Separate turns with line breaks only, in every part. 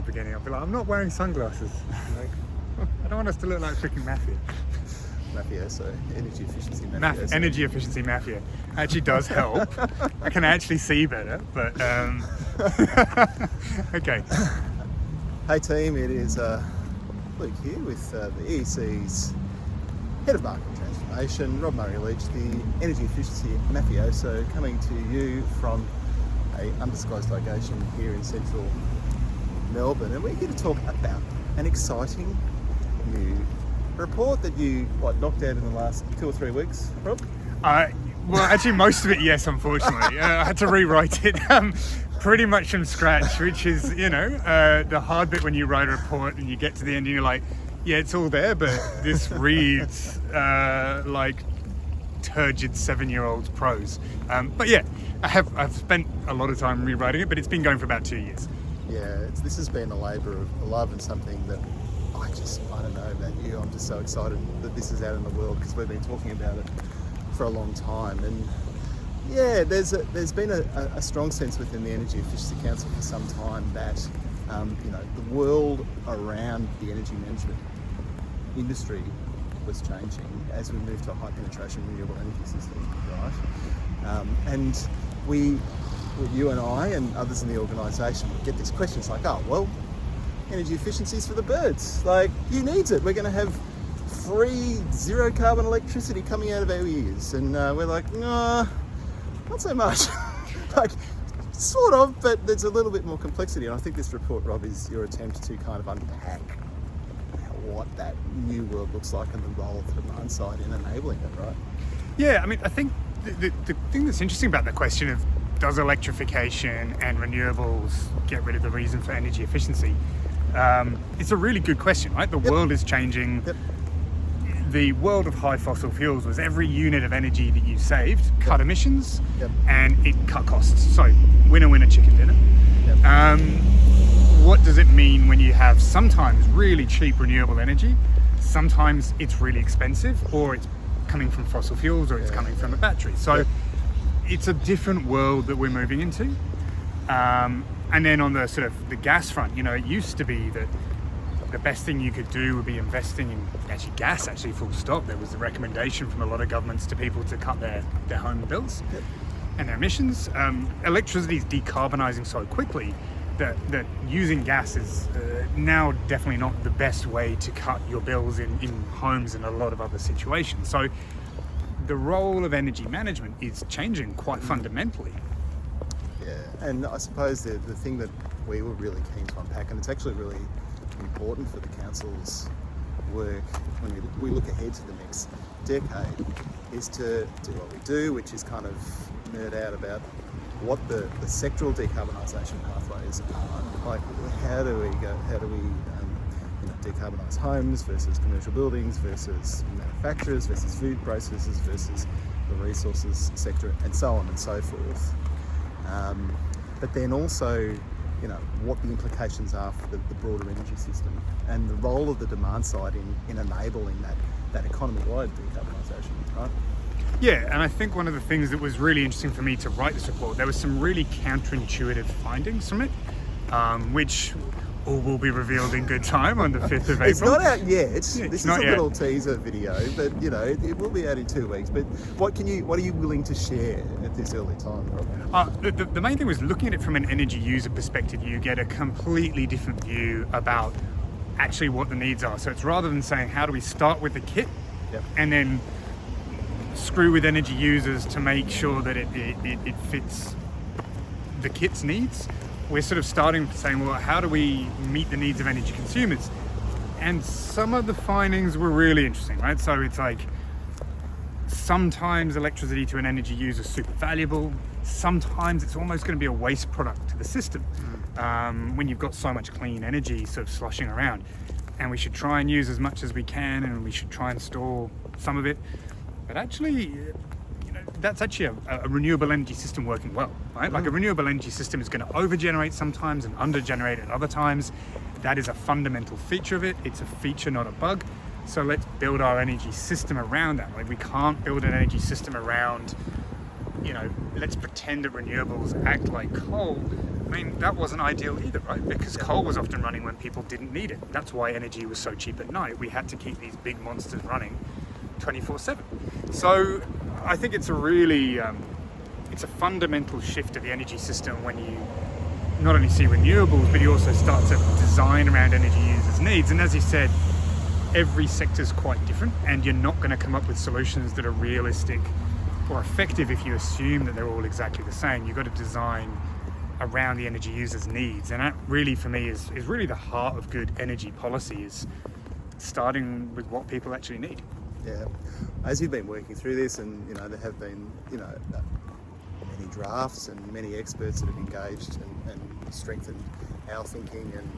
beginning. I'll be like, I'm not wearing sunglasses. Like, I don't want us to look like freaking mafia.
Mafioso, energy efficiency mafioso.
Energy efficiency mafia actually does help. I can actually see better, but okay.
Hey team, it is Luke here with the EEC's Head of Market Transformation, Rob Murray-Leach, the energy efficiency mafioso, coming to you from an undisclosed location here in central Melbourne, and we're here to talk about an exciting new report that you knocked out in the last 2 or 3 weeks, Rob?
Well, actually, most of it, yes, unfortunately. I had to rewrite it pretty much from scratch, which is, the hard bit when you write a report and you get to the end and you're like, yeah, it's all there, but this reads like turgid 7-year-old's prose. But yeah, I've spent a lot of time rewriting it, but it's been going for about 2 years.
Yeah, this has been a labour of love and something that I don't know about you, I'm just so excited that this is out in the world because we've been talking about it for a long time. And yeah, there's been a strong sense within the Energy Efficiency Council for some time that the world around the energy management industry was changing as we moved to a high penetration renewable energy system, right? And you and I and others in the organisation would get these questions like, oh, well, energy efficiency is for the birds. Like, who needs it? We're going to have free zero carbon electricity coming out of our ears. And we're like, nah, not so much. Like, sort of, but there's a little bit more complexity. And I think this report, Rob, is your attempt to kind of unpack what that new world looks like and the role of the demand side in enabling it, right?
Yeah, I mean, I think the thing that's interesting about the question of does electrification and renewables get rid of the reason for energy efficiency? It's a really good question, right? The world is changing.
Yep.
The world of high fossil fuels was every unit of energy that you saved cut emissions and it cut costs. So winner, chicken dinner.
Yep.
What does it mean when you have sometimes really cheap renewable energy, sometimes it's really expensive, or it's coming from fossil fuels, or it's coming from a battery? So it's a different world that we're moving into. And then on the sort of the gas front, it used to be that the best thing you could do would be investing in gas, full stop. There was the recommendation from a lot of governments to people to cut their home bills and their emissions. Electricity is decarbonising so quickly that using gas is now definitely not the best way to cut your bills in homes and a lot of other situations. So the role of energy management is changing quite fundamentally.
Yeah, and I suppose the thing that we were really keen to unpack, and it's actually really important for the council's work when we look ahead to the next decade, is to do what we do, which is kind of nerd out about what the sectoral decarbonisation pathways are. Like, how do we decarbonise homes versus commercial buildings versus manufacturers versus food processors versus the resources sector, and so on and so forth. But then also, what the implications are for the broader energy system and the role of the demand side in enabling that economy-wide decarbonisation, right?
Yeah, and I think one of the things that was really interesting for me to write this report, there was some really counterintuitive findings from it, which all will be revealed in good time on the 5th of April.
It's not out yet. This is a
yet.
little teaser video, but it will be out in 2 weeks. But what are you willing to share at this early time, Rob?
The main thing was looking at it from an energy user perspective. You get a completely different view about actually what the needs are. So it's rather than saying how do we start with the kit and then screw with energy users to make sure that it fits the kit's needs. We're sort of starting saying, well, how do we meet the needs of energy consumers? And some of the findings were really interesting, right? So it's like, sometimes electricity to an energy user is super valuable. Sometimes it's almost going to be a waste product to the system when you've got so much clean energy sort of sloshing around. And we should try and use as much as we can, and we should try and store some of it. But actually, that's actually a renewable energy system working well, right? Like, a renewable energy system is going to over-generate sometimes and under-generate at other times. That is a fundamental feature of it. It's a feature, not a bug. So let's build our energy system around that. Like, we can't build an energy system around, let's pretend that renewables act like coal. mean, that wasn't ideal either, right? Because coal was often running when people didn't need it. That's why energy was so cheap at night. We had to keep these big monsters running 24/7. So I think it's a really, it's a fundamental shift of the energy system when you not only see renewables, but you also start to design around energy users' needs. And as you said, every sector is quite different, and you're not going to come up with solutions that are realistic or effective if you assume that they're all exactly the same. You've got to design around the energy users' needs, and that really, for me, is really the heart of good energy policy, is starting with what people actually need.
Yeah, as you've been working through this, and there have been many drafts and many experts that have engaged and strengthened our thinking and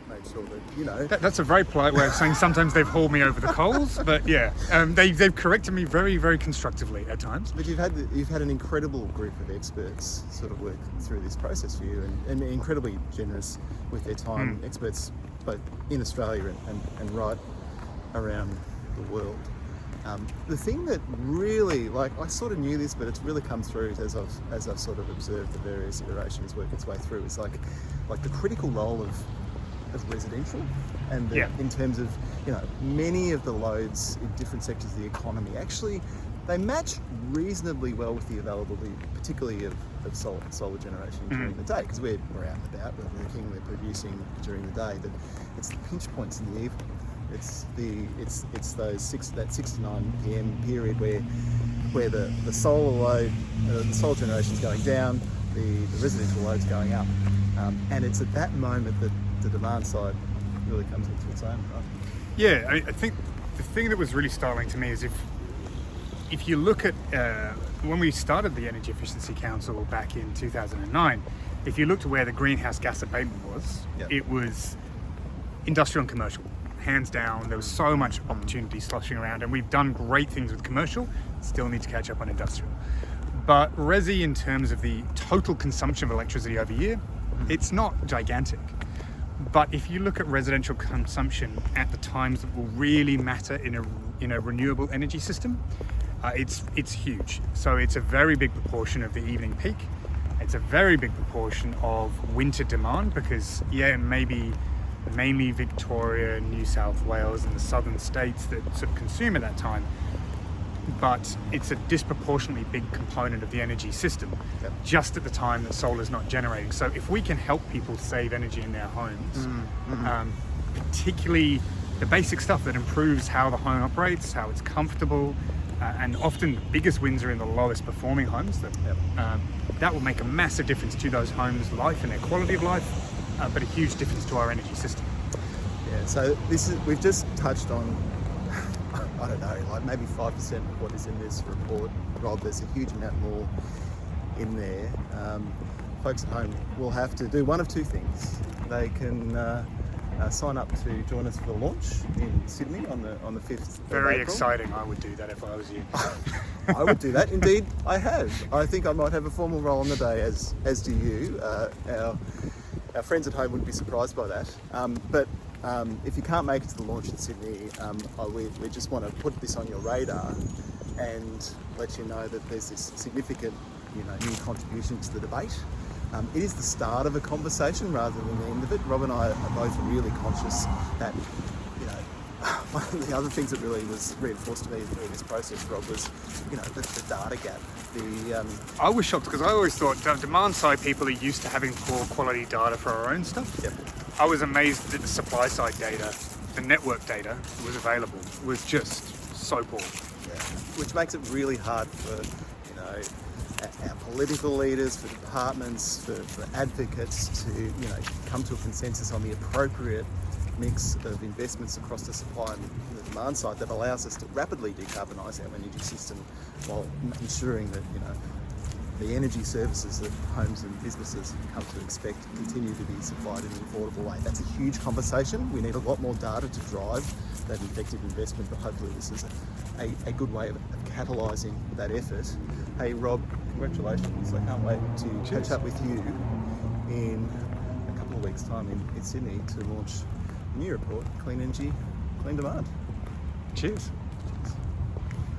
made sure that
That's a very polite way of saying sometimes they've hauled me over the coals, but yeah, they've corrected me very, very constructively at times.
But you've had an incredible group of experts sort of work through this process for you, and incredibly generous with their time. Experts both in Australia and right around the world. The thing that really, I sort of knew this, but it's really come through as I've sort of observed the various iterations work its way through. It's like the critical role of residential, and in terms of many of the loads in different sectors of the economy, actually they match reasonably well with the availability, particularly of solar generation during the day, because we're out and about, we're working, we're producing during the day, but it's the pinch points in the evening. It's those 6 to 9 p.m. period where the solar load, the solar generation is going down, the residential load's going up, and it's at that moment that the demand side really comes into its own, right?
Yeah, I think the thing that was really startling to me is if you look at when we started the Energy Efficiency Council back in 2009, if you looked at where the greenhouse gas abatement was, it was industrial and commercial. Hands down, there was so much opportunity sloshing around, and we've done great things with commercial, still need to catch up on industrial. But resi, in terms of the total consumption of electricity over year, it's not gigantic. But if you look at residential consumption at the times that will really matter in a renewable energy system, it's huge. So it's a very big proportion of the evening peak. It's a very big proportion of winter demand, because maybe mainly Victoria, New South Wales and the southern states that sort of consume at that time, but it's a disproportionately big component of the energy system just at the time that solar is not generating. So if we can help people save energy in their homes, particularly the basic stuff that improves how the home operates, how it's comfortable, and often the biggest wins are in the lowest performing homes, that will make a massive difference to those homes' life and their quality of life, but a huge difference to our energy system.
Yeah, so we've just touched on, I don't know, like maybe 5% of what is in this report. Rob, there's a huge amount more in there. Folks at home will have to do one of two things. They can sign up to join us for the launch in Sydney on the 5th of
Very
April.
Exciting. I would do that if I was you.
I would do that. Indeed, I have. I think I might have a formal role on the day, as do you. Our friends at home wouldn't be surprised by that. But if you can't make it to the launch in Sydney, we just want to put this on your radar and let you know that there's this significant new contribution to the debate. It is the start of a conversation rather than the end of it. Rob and I are both really conscious that one of the other things that really was reinforced to me through this process, Rob, was the data gap.
I was shocked because I always thought demand side people are used to having poor quality data for our own stuff. I was amazed that the supply side data, the network data was available, was just so poor.
Which makes it really hard for our political leaders, for departments, for advocates to come to a consensus on the appropriate mix of investments across the supply and the demand side that allows us to rapidly decarbonise our energy system while ensuring that the energy services that homes and businesses come to expect continue to be supplied in an affordable way. That's a huge conversation. We need a lot more data to drive that effective investment, but hopefully this is a good way of catalysing that effort. Hey Rob, congratulations. I can't wait to catch up with you in a couple of weeks' time in Sydney to launch a new report, Clean Energy, Clean Demand.
Cheers.